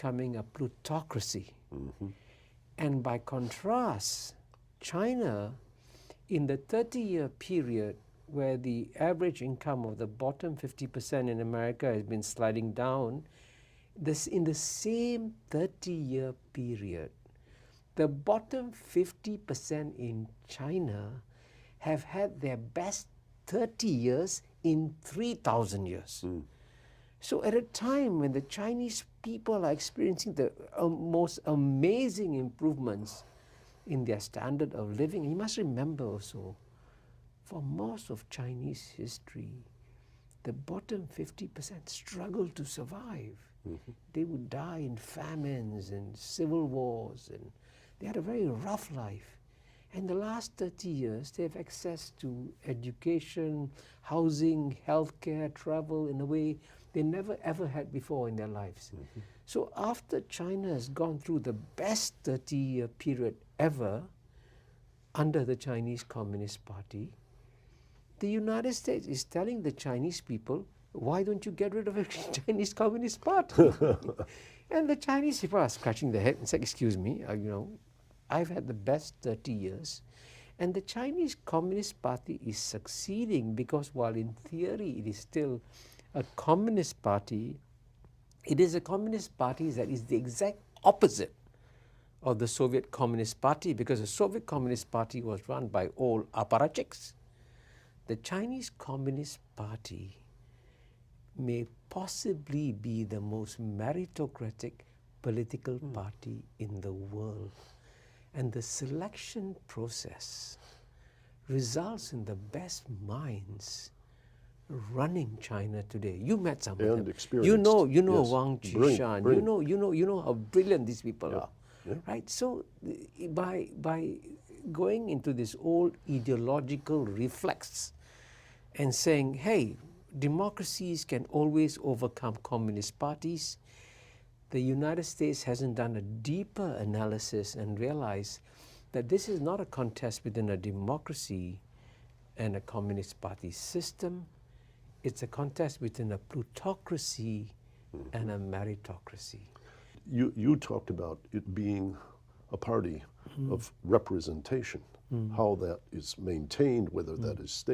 becoming a plutocracy. And by contrast, China, in the 30-year period where the average income of the bottom 50% in America has been sliding down, in the same 30-year period, the bottom 50% in China have had their best 30 years in 3,000 years. So at a time when the Chinese people are experiencing the most amazing improvements in their standard of living, you must remember also, for most of Chinese history, the bottom 50% struggled to survive. They would die in famines and civil wars, and they had a very rough life. And the last 30 years, they have access to education, housing, healthcare, travel in a way they never ever had before in their lives. So after China has gone through the best 30-year period ever under the Chinese Communist Party, the United States is telling the Chinese people, why don't you get rid of the Chinese Communist Party? And the Chinese people are scratching their head and say, excuse me, I've had the best 30 years. And the Chinese Communist Party is succeeding because while in theory it is still a communist party, it is a communist party that is the exact opposite of the Soviet Communist Party, because the Soviet Communist Party was run by old apparatchiks. The Chinese Communist Party may possibly be the most meritocratic political party in the world. And the selection process results in the best minds running China today. You met some of them. You know yes. Wang Qishan. You know how brilliant these people are. Right? So by going into this old ideological reflex and saying, hey, democracies can always overcome communist parties, the United States hasn't done a deeper analysis and realized that this is not a contest between a democracy and a communist party system. It's a contest between a plutocracy and a meritocracy. You talked about it being a party of representation, how that is maintained, whether that is state